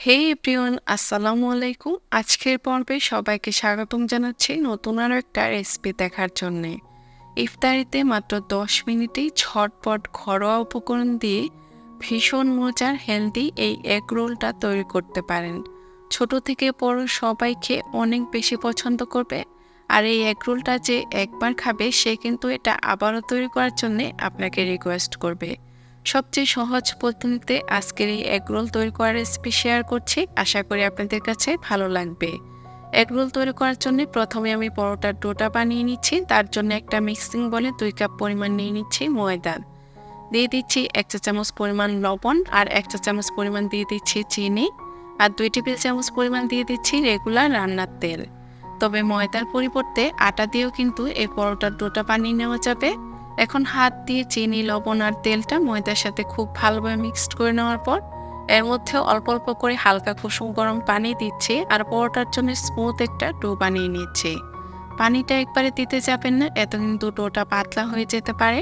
হে everyone, আসসালামু আলাইকুম। আজকের পর্বে সবাইকে স্বাগতম জানাচ্ছি নতুন আরও একটা রেসিপি দেখার জন্যে। ইফতারিতে মাত্র 10 মিনিটেই ঝটপট ঘরোয়া উপকরণ দিয়ে ভীষণ মজার হেলদি এই এগ রোলটা তৈরি করতে পারেন। ছোট থেকে বড় সবাই খেয়ে অনেক বেশি পছন্দ করবে। আর এই এগ রোলটা যে একবার খাবে সে কিন্তু এটা আবারও তৈরি করার জন্যে আপনাকে রিকোয়েস্ট করবে। সবচেয়ে সহজ পদ্ধতিতে আজকের এই এগ রোল তৈরি করার রেসিপি শেয়ার করছি। আশা করি আপনাদের কাছে ভালো লাগবে। এগ রোল তৈরি করার জন্য প্রথমে আমি পরোটার ডোটা বানিয়ে নিচ্ছি। তার জন্য একটা মিক্সিং বলে 2 কাপ পরিমাণ নিয়ে নিচ্ছি ময়দা। দিয়ে দিচ্ছি 1 চা চামচ পরিমাণ লবণ আর 1 চা চামচ পরিমাণ দিয়ে দিচ্ছি চিনি আর 2 টেবিল চামচ পরিমাণ দিয়ে দিচ্ছি রেগুলার রান্নার তেল। তবে ময়দার পরিবর্তে আটা দিয়েও কিন্তু এই পরোটার ডোটা বানিয়ে নেওয়া যাবে। এখন হাত দিয়ে চিনি, লবণ আর তেলটা ময়দার সাথে খুব ভালোভাবে মিক্সড করে নেওয়ার পর এর মধ্যে অল্প অল্প করে হালকা কুসুম গরম পানি দিচ্ছি আর পরোটার জন্য স্মুথ একটা ডো বানিয়ে নিচ্ছি। পানিটা একবারে দিতে যাবেন না, এত কিন্তু ডোটা পাতলা হয়ে যেতে পারে।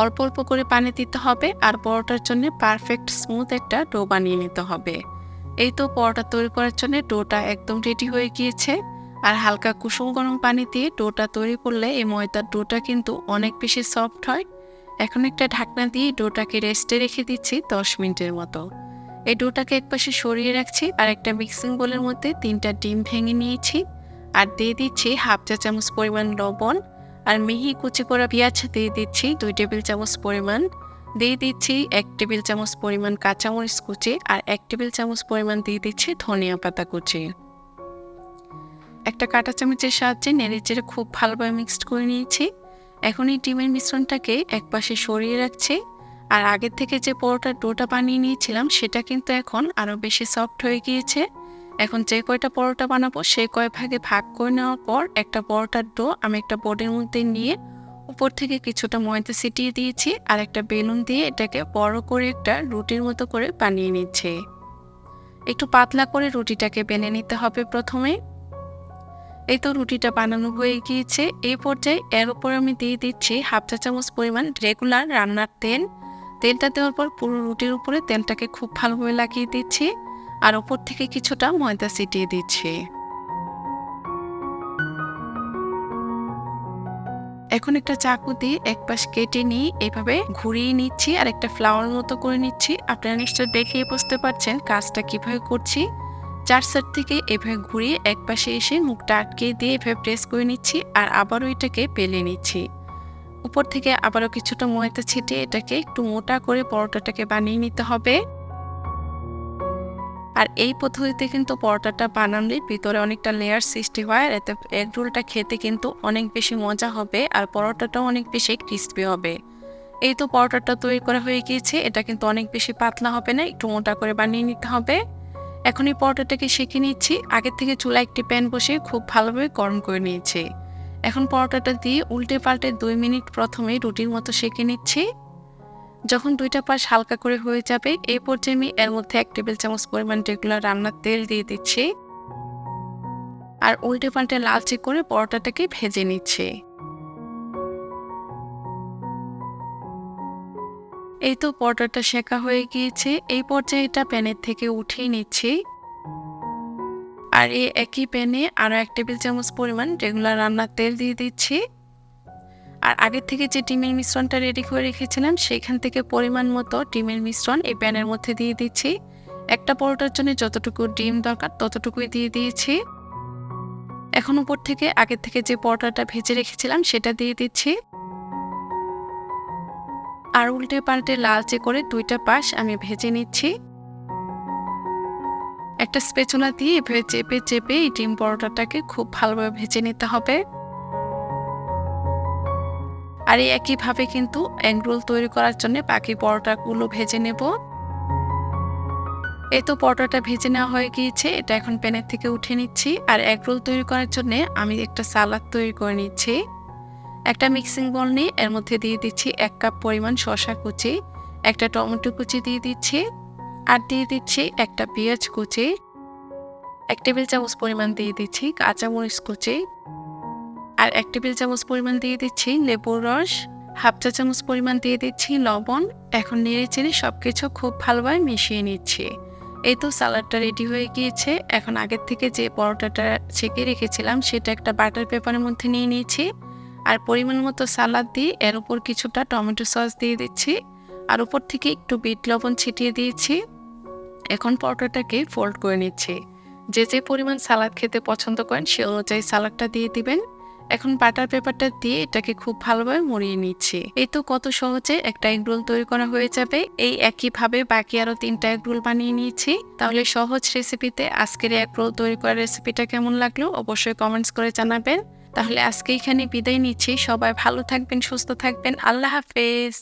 অল্প অল্প করে পানি দিতে হবে আর পরোটার জন্য পারফেক্ট স্মুথ একটা ডো বানিয়ে নিতে হবে। এই তো পরোটা তৈরি করার জন্য ডোটা একদম রেডি হয়ে গিয়েছে। আর হালকা কুসুম গরম পানি দিয়ে ডোটা তৈরি করলে এই ময়দার ডোটা কিন্তু অনেক বেশি সফট হয়। এখন একটা ঢাকনা দিয়ে ডোটাকে রেস্টে রেখে দিচ্ছি 10 মিনিটের মতো। এই ডোটাকে একপাশে সরিয়ে রাখছি আর একটা মিক্সিং বোলের মধ্যে 3টা ডিম ভেঙে নিয়েছি আর দিয়ে দিচ্ছি হাফ চা চামচ পরিমাণ লবণ আর মিহি কুচি করা পেঁয়াজ দিয়ে দিচ্ছি 2 টেবিল চামচ পরিমাণ। দিয়ে দিচ্ছি 1 টেবিল চামচ পরিমাণ কাঁচামরিচ কুচি আর 1 টেবিল চামচ পরিমাণ দিয়ে দিচ্ছি ধনিয়া পাতা কুচি। একটা কাঁটা চামচের সাহায্যে নেড়েচেড়ে খুব ভালোভাবে মিক্সড করে নিয়েছি। এখন এই ডিমের মিশ্রণটাকে একপাশে সরিয়ে রাখছি আর আগের থেকে যে পরোটার ডোটা বানিয়ে নিয়েছিলাম সেটা কিন্তু এখন আরও বেশি সফট হয়ে গিয়েছে। এখন যে কয়টা পরোটা বানাবো সেই কয় ভাগে ভাগ করে নেওয়ার পর একটা পরোটার ডো আমি একটা বোর্ডের মধ্যে নিয়ে উপর থেকে কিছুটা ময়দা ছিটিয়ে দিয়েছি আর একটা বেলুন দিয়ে এটাকে বড় করে একটা রুটির মতো করে বানিয়ে নিচ্ছি। একটু পাতলা করে রুটিটাকে বেলে নিতে হবে প্রথমে। এই তো রুটিটা বানানো হয়ে গিয়েছে। এই পর্যায়ে এর উপর আমি দিয়ে দিচ্ছি হাফ চা চামচ পরিমাণ রেগুলার রান্নার তেল। তেলটা দেওয়ার পর পুরো রুটির উপরে তেলটাকে খুব ভালোভাবে লাগিয়ে দিচ্ছি আর উপর থেকে কিছুটা ময়দা ছিটিয়ে দিচ্ছি। এখন একটা চাকু দিয়ে এক পাশ কেটে নিয়ে এভাবে ঘুরিয়ে নিচ্ছি আর একটা ফ্লাওয়ার মতো করে নিচ্ছি। আপনারা নিশ্চয়ই দেখেই বুঝতে পারছেন কাজটা কিভাবে করছি। 4 সাইড থেকে এভাবে ঘুরিয়ে এক পাশে এসে মুখটা আটকে দিয়ে এভাবে প্রেস করে নিচ্ছি আর আবারও এটাকে বেলে নিচ্ছি। উপর থেকে আবারও কিছুটা ময়দা ছিটিয়ে এটাকে একটু মোটা করে পরোটাটাকে বানিয়ে নিতে হবে। আর এই পদ্ধতিতে কিন্তু পরোটাটা বানালে ভিতরে অনেকটা লেয়ার সৃষ্টি হয় আর এতে এগ রোলটা খেতে কিন্তু অনেক বেশি মজা হবে আর পরোটাটাও অনেক বেশি ক্রিস্পি হবে। এই তো পরোটাটা তৈরি করা হয়ে গিয়েছে। এটা কিন্তু অনেক বেশি পাতলা হবে না, একটু মোটা করে বানিয়ে নিতে হবে। এখন এই পরোটাটাকে সেঁকে নিচ্ছি। আগের থেকে চুলায় একটি প্যান বসিয়ে খুব ভালোভাবে গরম করে নিয়েছি। এখন পরোটাটা দিয়ে উল্টে পাল্টে 2 মিনিট প্রথমে রুটির মতো সেঁকে নিচ্ছি। যখন 2টা পাশ হালকা করে হয়ে যাবে এই পর্যায়ে আমি এর মধ্যে 1 টেবিল চামচ পরিমাণ রেগুলার রান্নার তেল দিয়ে দিচ্ছি আর উল্টে পাল্টে লালচে করে পরোটাটাকে ভেজে নিচ্ছি। এই তো পরোটাটা সেঁকা হয়ে গিয়েছে। এই পর্যায়ে এটা প্যানের থেকে উঠিয়ে নিচ্ছি আর এই একই প্যানে আরও 1 টেবিল চামচ পরিমাণ রেগুলার রান্নার তেল দিয়ে দিচ্ছি আর আগের থেকে যে ডিমের মিশ্রণটা রেডি করে রেখেছিলাম সেখান থেকে পরিমাণ মতো ডিমের মিশ্রণ এই প্যানের মধ্যে দিয়ে দিচ্ছি। একটা পরোটার জন্য যতটুকু ডিম দরকার ততটুকুই দিয়ে দিয়েছি। এখন উপর থেকে আগের থেকে যে পরোটাটা ভেজে রেখেছিলাম সেটা দিয়ে দিচ্ছি আর উল্টে পাল্টে লালচে করে 2টা পাশ আমি ভেজে নিচ্ছি। একটা স্প্যাচুলা দিয়ে এভাবে চেপে চেপে এই ডিম পরোটাটাকে খুব ভালোভাবে ভেজে নিতে হবে। আর এই একইভাবে কিন্তু এগ রোল তৈরি করার জন্য বাকি পরোটাগুলো ভেজে নেব। এই তো পরোটাটা ভেজে নেওয়া হয়ে গিয়েছে। এটা এখন প্যানের থেকে উঠে নিচ্ছি আর এগ রোল তৈরি করার জন্য আমি একটা সালাদ তৈরি করে নিচ্ছি। একটা মিক্সিং বোল নিয়ে এর মধ্যে দিয়ে দিচ্ছি 1 কাপ পরিমাণ শসা কুচি, একটা টমেটো কুচি দিয়ে দিচ্ছি আর দিয়ে দিচ্ছি একটা পেঁয়াজ কুচি, 1 টেবিল চামচ পরিমাণ দিয়ে দিচ্ছি কাঁচামরিচ কুচি আর 1 টেবিল চামচ পরিমাণ দিয়ে দিচ্ছি লেবুর রস, হাফ চা চামচ পরিমাণ দিয়ে দিচ্ছি লবণ। এখন নেড়েচেড়ে সবকিছু খুব ভালোভাবে মিশিয়ে নিচ্ছি। এই তো সালাডটা রেডি হয়ে গিয়েছে। এখন আগের থেকে যে পরোটাটা ছেঁকে রেখেছিলাম সেটা একটা বাটার পেপারের মধ্যে নিয়ে নিয়েছি। আর পরিমাণ মতো সালাদ দিয়ে এর উপর কিছুটা টমেটো সস দিয়ে দিচ্ছি। আর উপর থেকে একটু বিট লবণ ছিটিয়ে দিয়েছি। এখন পরোটাটাকে ফোল্ড করে নিচ্ছি। যে পরিমাণ সালাদ খেতে পছন্দ করেন সে অনুযায়ী সালাদটা দিয়ে দিবেন। এখন বাটার পেপারটা দিয়ে এটাকে খুব ভালোভাবে মুড়িয়ে নিচ্ছি। এই তো কত সহজে একটা এগ রোল তৈরি করা হয়ে যাবে। এই একইভাবে বাকি আরো 3টা এগ রোল বানিয়ে নিয়েছি। তাহলে সহজ রেসিপিতে আজকের এগ রোল তৈরি করার রেসিপিটা কেমন লাগলো অবশ্যই কমেন্টস করে জানাবেন। তাহলে আজকে এখানে বিদায় নিচ্ছি। সবাই ভালো থাকবেন, সুস্থ থাকবেন। আল্লাহ হাফেজ।